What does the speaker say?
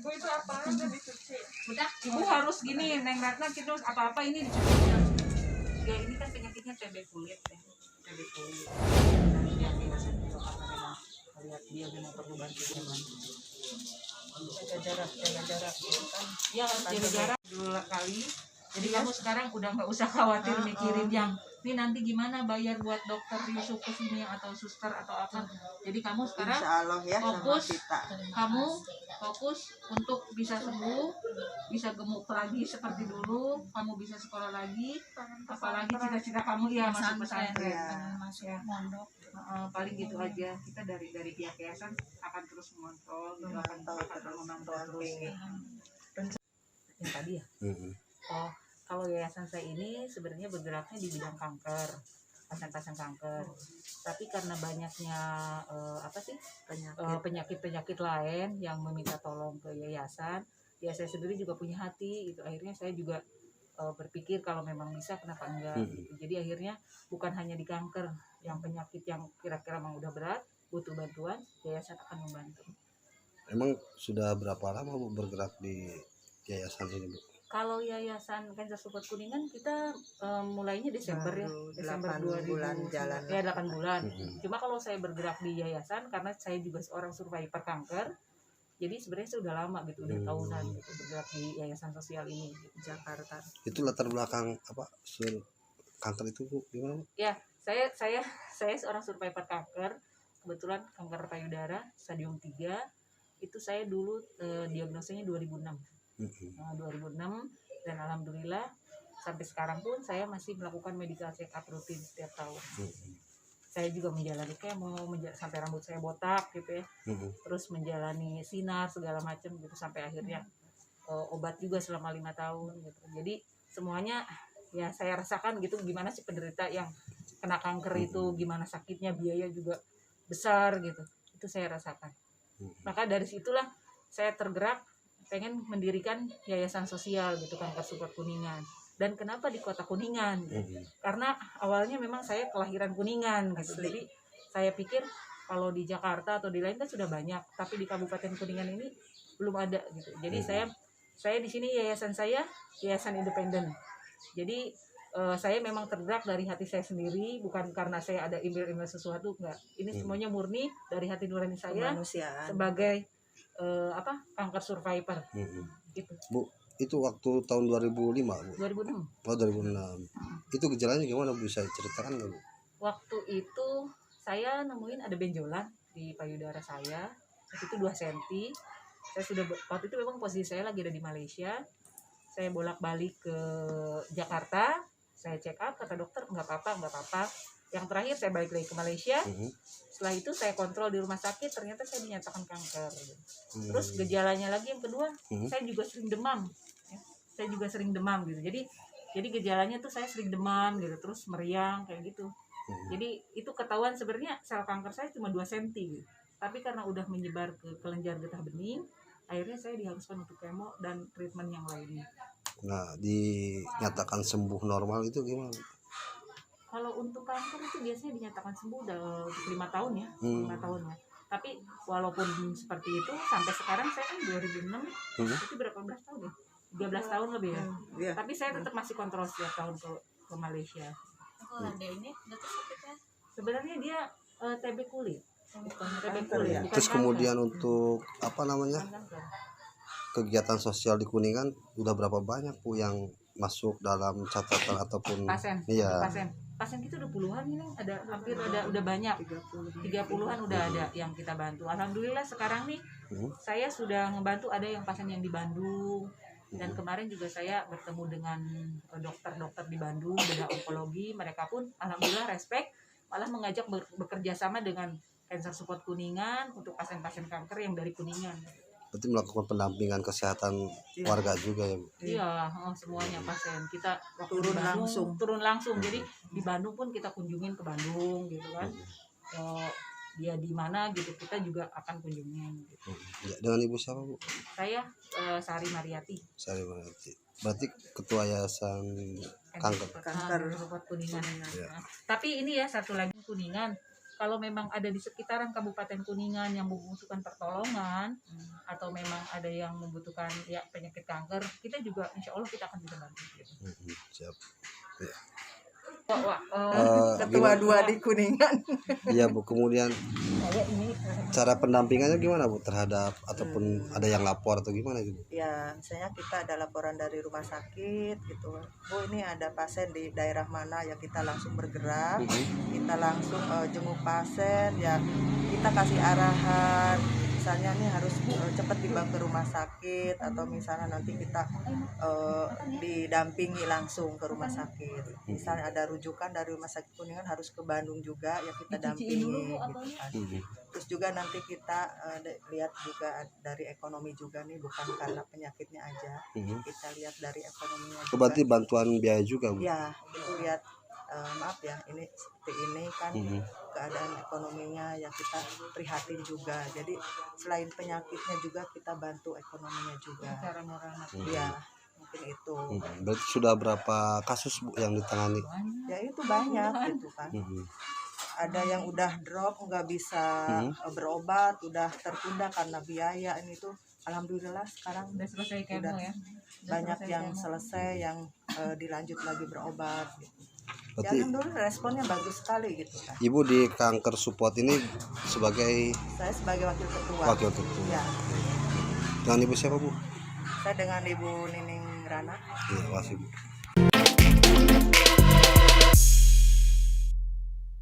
Ibu itu apa aja dicuci? Udah, Ibu harus gini, Neng Ratna kita apa-apa ini dicuci. ya ini kan penyakitnya TB kulit ya. TB kulit. Dia biasa juga karena memang melihat dia memang perlu bantuan. Jaga jarak gitu kan. Ya harus jaga jarak dulu kali. Jadi Iya. kamu sekarang udah nggak usah khawatir mikirin yang ini nanti gimana bayar buat dokter Yusuf ke sini atau suster atau apa. Jadi kamu sekarang Insya Allah ya fokus, sama kita. kamu fokus untuk bisa sembuh, bisa gemuk lagi seperti dulu, kamu bisa sekolah lagi, apalagi cita-cita kamu ya masuk pesantren. Ya. Ya. Paling gitu aja. Kita dari pihak yayasan akan terus mengontrol, gitu, akan memantau terus. Yang tadi ya. Oh, kalau yayasan saya ini sebenarnya bergeraknya di bidang kanker, pasien-pasien kanker. Tapi karena banyaknya penyakit-penyakit lain yang meminta tolong ke yayasan, ya saya sendiri juga punya hati gitu. Akhirnya saya juga berpikir kalau memang bisa kenapa enggak gitu. Jadi akhirnya bukan hanya di kanker, yang penyakit yang kira-kira memang udah berat, butuh bantuan, yayasan akan membantu. Emang sudah berapa lama Bu bergerak di yayasan ini Bu? Kalau Yayasan Cancer Support Kuningan kita mulainya Desember ya, Desember 8 bulan jalan. Ya 8 bulan. Cuma kalau saya bergerak di yayasan karena saya juga seorang survivor kanker, jadi sebenarnya saya udah lama gitu, udah tahunan gitu bergerak di yayasan sosial ini di Jakarta. Itu latar belakang apa kanker itu Bu gimana Bu? Ya saya seorang survivor kanker, kebetulan kanker payudara stadium 3. Itu saya dulu diagnosanya 2006. 2006 dan alhamdulillah sampai sekarang pun saya masih melakukan medical check up rutin setiap tahun. Saya juga menjalani kemo sampai rambut saya botak gitu ya. Terus menjalani sinar segala macam gitu sampai akhirnya obat juga selama 5 tahun gitu. Jadi semuanya ya saya rasakan gitu gimana sih penderita yang kena kanker itu, gimana sakitnya, biaya juga besar gitu. Itu saya rasakan. Maka dari situlah saya tergerak pengen mendirikan yayasan sosial gitu Kanker Support Kuningan. Dan kenapa di kota Kuningan gitu? Karena awalnya memang saya kelahiran Kuningan gitu. Jadi saya pikir kalau di Jakarta atau di lain kan sudah banyak, tapi di Kabupaten Kuningan ini belum ada gitu. Jadi saya di sini yayasan saya yayasan independen. Jadi saya memang tergerak dari hati saya sendiri, bukan karena saya ada email sesuatu, enggak. Ini semuanya murni dari hati nurani saya sebagai kanker survivor gitu. Bu, itu waktu tahun 2005 Bu? 2006. Oh 2006. Itu gejalanya gimana Bu? Bisa ceritakan nggak Bu? Waktu itu saya nemuin ada benjolan di payudara saya. Itu 2 cm. Saya sudah waktu itu memang posisi saya lagi ada di Malaysia. Saya bolak-balik ke Jakarta. Saya check up, kata dokter nggak apa-apa. Yang terakhir saya balik lagi ke Malaysia. Setelah itu saya kontrol di rumah sakit, ternyata saya dinyatakan kanker. Terus gejalanya lagi yang kedua, saya juga sering demam. Ya. Saya juga sering demam gitu. Jadi gejalanya tuh saya sering demam gitu, terus meriang kayak gitu. Jadi itu ketahuan sebenarnya sel kanker saya cuma 2 cm gitu. Tapi karena udah menyebar ke kelenjar getah bening, akhirnya saya diharuskan untuk kemo dan treatment yang lainnya. Nah, dinyatakan sembuh normal itu gimana? Kalau untuk kanker itu biasanya dinyatakan sembuh udah 5 tahun ya, 5 tahun ya. Tapi walaupun seperti itu sampai sekarang saya kan 2006 itu berapa belas tahun ya? 13 tahun lebih ya. Tapi saya tetap masih kontrol setiap tahun ke Malaysia. Kalau ada ini berarti sakitnya Sebenarnya dia TB kulit. TB kanker kulit. ya? Bukan Terus kemudian kanker. untuk apa namanya? Bukan kanker. Kegiatan sosial di Kuningan udah berapa banyak Bu yang masuk dalam catatan ataupun Pasien. iya. Pasien kita udah puluhan ini, ada hampir udah banyak. 30-an udah ada yang kita bantu. Alhamdulillah sekarang nih saya sudah ngebantu ada yang pasien yang di Bandung. Dan kemarin juga saya bertemu dengan dokter-dokter di Bandung, bedah onkologi. Mereka pun alhamdulillah respect, malah mengajak bekerja sama dengan Cancer Support Kuningan untuk pasien-pasien kanker yang dari Kuningan. Berarti melakukan pendampingan kesehatan warga juga ya Bu? Iya, semuanya pasien kita waktu Turun di Bandung, langsung. turun langsung. Jadi di Bandung pun kita kunjungin ke Bandung gitu kan. Dia di mana gitu kita juga akan kunjungin gitu. Ya, dengan Ibu siapa Bu? Saya Sari Mariati. Sari Mariati. Berarti ketua yayasan kanker. Kanker. Support Kuningan. Ya. Tapi ini ya satu lagi Kuningan. kalau memang ada di sekitaran Kabupaten Kuningan yang membutuhkan pertolongan atau memang ada yang membutuhkan ya penyakit kanker, kita juga insya Allah kita akan bisa bantu. Gitu. Siap. Ya. Ketua gimana? 2 di Kuningan. Iya Bu, kemudian Saya ini cara pendampingannya gimana Bu terhadap ataupun ada yang lapor atau gimana gitu? Ya, misalnya kita ada laporan dari rumah sakit gitu. Bu, ini ada pasien di daerah mana, ya kita langsung bergerak. Kita langsung jenguk pasien, ya kita kasih arahan. Misalnya nih harus cepat dibawa ke rumah sakit, atau misalnya nanti kita didampingi langsung ke rumah sakit. Misalnya ada rujukan dari rumah sakit Kuningan harus ke Bandung juga, ya kita dampingi gitu kan. Terus juga nanti kita lihat juga dari ekonomi juga nih, bukan karena penyakitnya aja. Kita lihat dari ekonominya juga. Berarti bantuan biaya juga Bu? Ya, itu lihat maaf ya, ini seperti ini kan keadaan ekonominya, ya kita prihatin juga. Jadi selain penyakitnya juga kita bantu ekonominya juga. cara murah Ya, mungkin itu. Berarti sudah berapa kasus Bu yang ditangani? Ya itu banyak gitu kan. Ada yang udah drop nggak bisa berobat, udah tertunda karena biaya. Ini tuh alhamdulillah sekarang udah selesai kemo ya. banyak yang selesai, yang dilanjut lagi berobat gitu. Ya Berarti alhamdulillah responnya bagus sekali gitu kan. Ibu di kanker support ini sebagai Saya sebagai wakil ketua. wakil ketua. Ya, Dengan Ibu siapa Bu? saya dengan Ibu Nining Rana. Iya, makasih Bu.